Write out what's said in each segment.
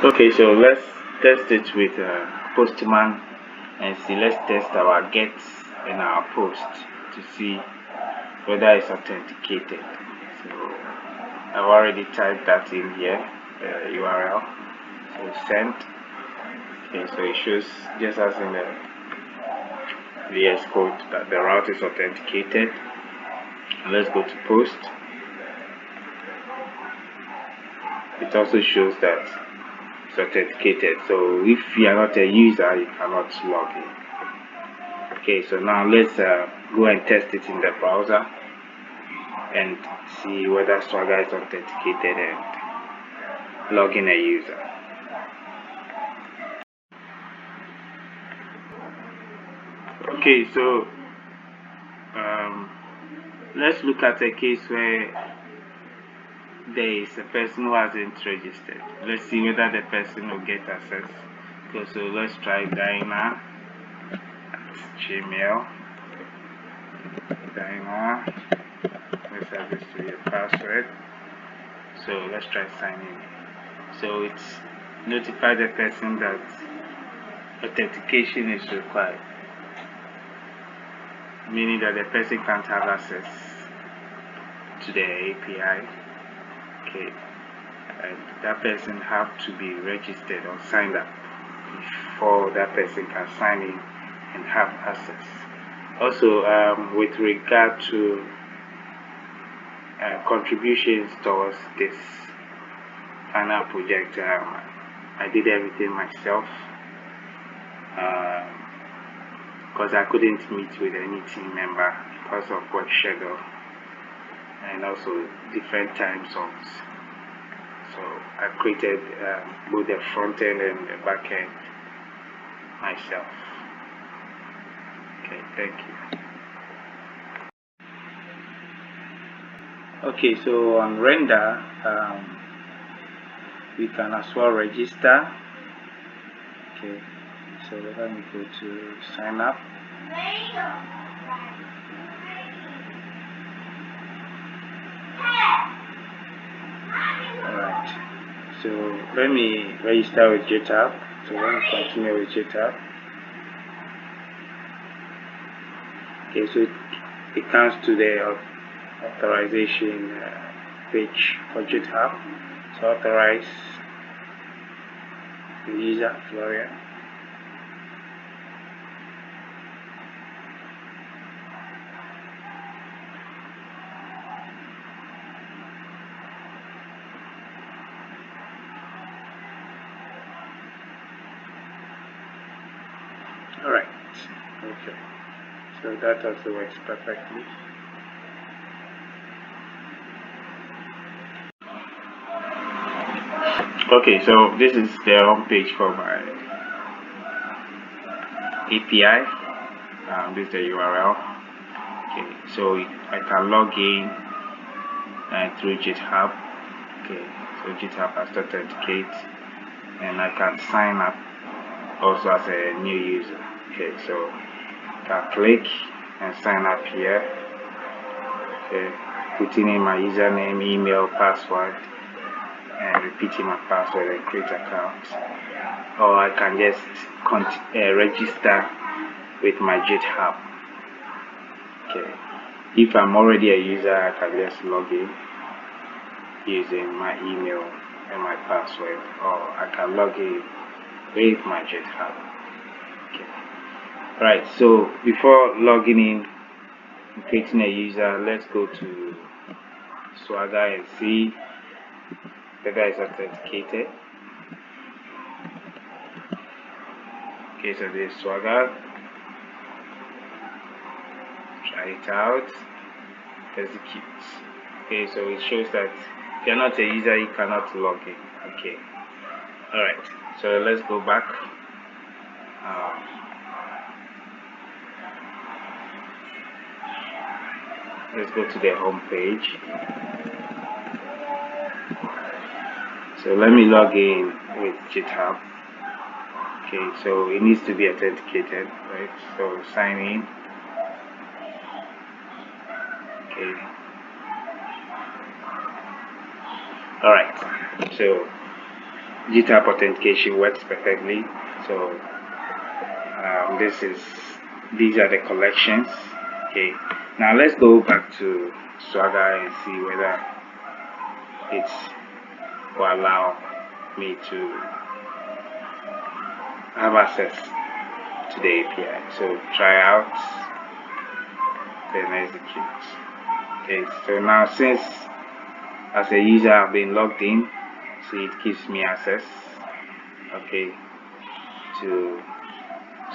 Okay, so let's test it with Postman and see. Let's test our gets and our post to see whether it's authenticated. So I've already typed that in here, URL. So send. Okay, so it shows just as in the VS Code that the route is authenticated. And let's go to post. It also shows that it's authenticated. So if you are not a user, you cannot log in. Okay, so now let's go and test it in the browser and see whether Swagger is authenticated and log in a user. Okay, so let's look at a case where there is a person who hasn't registered. Let's see whether the person will get access. Okay, so let's try Diana at Gmail. Diana, let's have this to your password. So let's try signing in. So it's notify the person that authentication is required, meaning that the person can't have access to the API. Okay, and that person have to be registered or signed up before that person can sign in and have access. Also, with regard to contributions towards this final project, I did everything myself because I couldn't meet with any team member because of work schedule and also different time zones. So I created both the front end and the back end myself. Okay, thank you. Okay, so on render, we can as well register. Okay, so let me go to sign up. Alright, so let me register with GitHub. So let me continue with GitHub. Okay, so it comes to the authorization page for GitHub. So authorize the user, Florian. Alright, okay, so that also works perfectly. Okay, so this is the home page for my API. This is the URL. Okay, so I can log in through GitHub. Okay, so GitHub has to authenticate, and I can sign up also as a new user. Okay, so I can click and sign up here. Okay, putting in my username, email, password, and repeating my password and create account. Or I can just register with my GitHub. Okay, if I'm already a user, I can just log in using my email and my password, or I can log in with my GitHub. Okay. Alright, so before logging in and creating a user, let's go to Swagger and see whether it's authenticated. Okay, so this is Swagger. Try it out. Execute. Okay, so it shows that if you're not a user, you cannot log in. Okay. Alright, so let's go back. Let's go to the home page. So let me log in with GitHub. Okay, so it needs to be authenticated, right? So sign in. Okay. Alright, so GitHub authentication works perfectly. So these are the collections. Okay, now let's go back to Swagger and see whether it will allow me to have access to the API. So try out, then execute. Okay, so now since as a user I've been logged in, see it gives me access, okay, to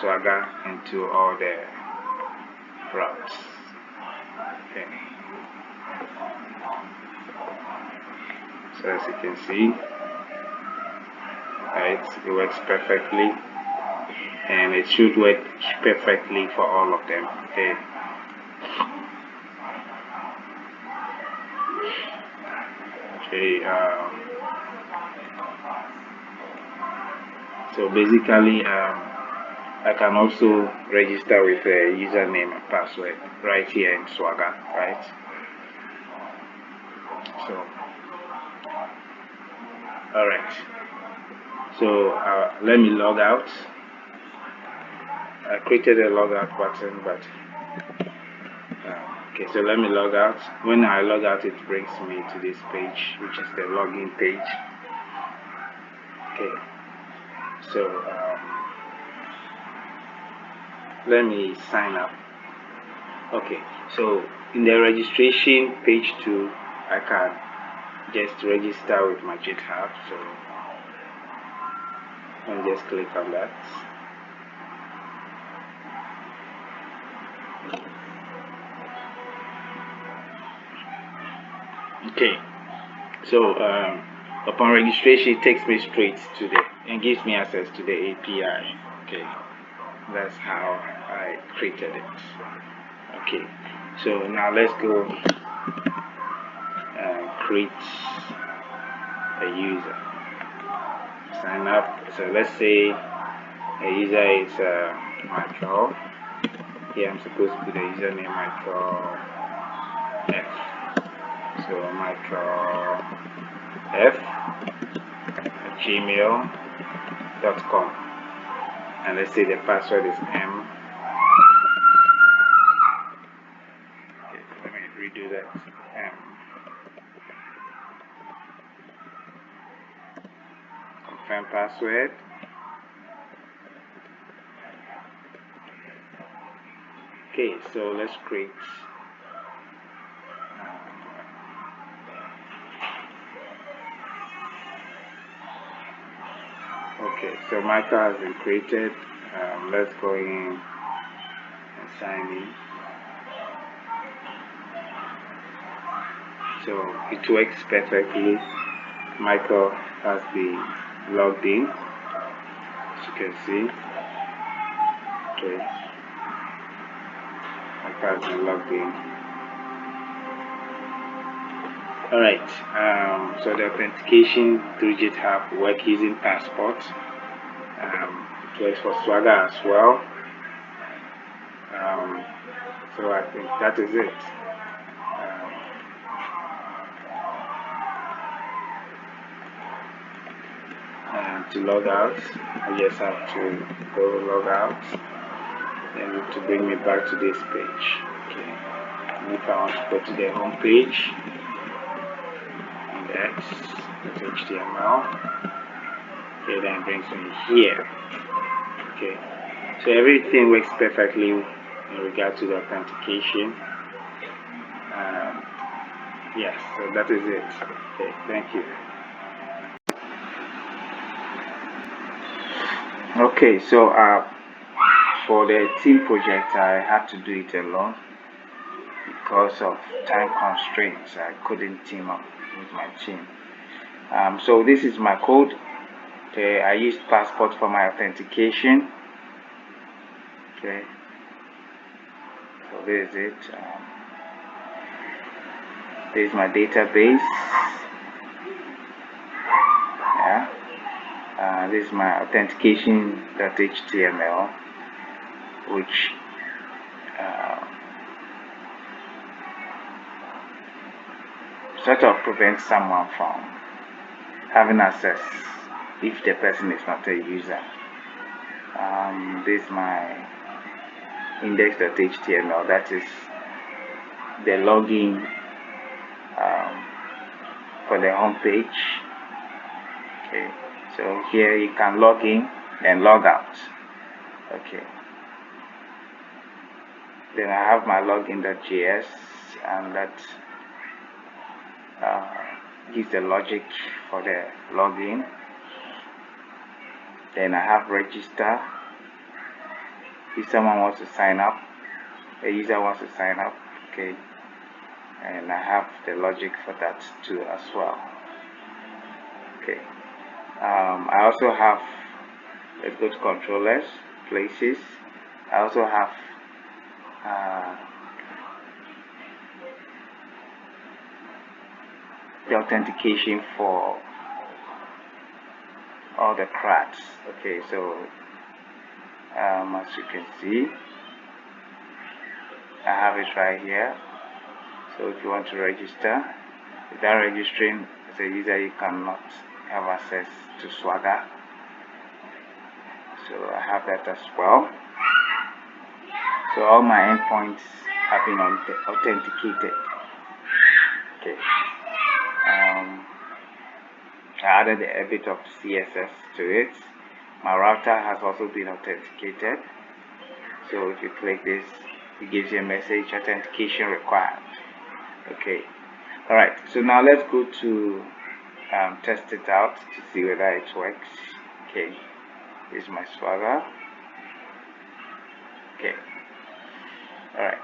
Swagger and to all the routes. Okay, so as you can see, it works perfectly, and it should work perfectly for all of them. Okay, so basically I can also register with a username and password right here in Swagger, right? So alright, so let me log out. I created a logout button, but okay, so let me log out. When I log out, it brings me to this page, which is the login page. Okay, so let me sign up. Okay, so in the registration page 2, I can just register with my GitHub. So let me just click on that. Okay, so upon registration, it takes me straight to the and gives me access to the API. Okay, that's how I created it. Okay, so now let's go create a user, sign up. So let's say a user is Michael. Here I'm supposed to put the username Michael F. So Michael F at gmail.com, and let's say the password is M. Okay, let me redo that. M. Confirm password. Okay, so let's create okay, so Michael has been created. Let's go in and sign in. So it works perfectly. Michael has been logged in, as you can see. Okay, Michael has been logged in. Alright, so the authentication through GitHub work using Passport. It works for Swagger as well. So I think that is it. To log out, I just have to go log out and to bring me back to this page. Okay, and if I want to go to the home page, index, HTML, okay, then it brings me here. Okay, so everything works perfectly in regard to the authentication. Yes, so that is it. Okay, thank you. Okay, so for the team project, I had to do it alone because of time constraints. I couldn't team up with my team. So this is my code. Okay, I used Passport for my authentication. Okay, so this is it. This is my database. Yeah. This is my authentication.html, which sort of prevents someone from having access if the person is not a user. This is my index.html, that is the login for the home page. Okay, so here you can log in and log out. Okay, then I have my login.js, and that gives the logic for the login. Then I have register. If someone wants to sign up, a user wants to sign up, okay, and I have the logic for that too as well. Okay, I also have, let's go to controllers, places. I also have the authentication for all the cracks. Okay, so as you can see, I have it right here. So if you want to register, without registering as a user, you cannot have access to Swagger. So I have that as well. So all my endpoints have been authenticated. Okay. I added a bit of CSS to it. My router has also been authenticated. So if you click this, it gives you a message, authentication required. Okay. Alright, so now let's go to test it out to see whether it works. Okay, here's my Swagger. Okay. Alright,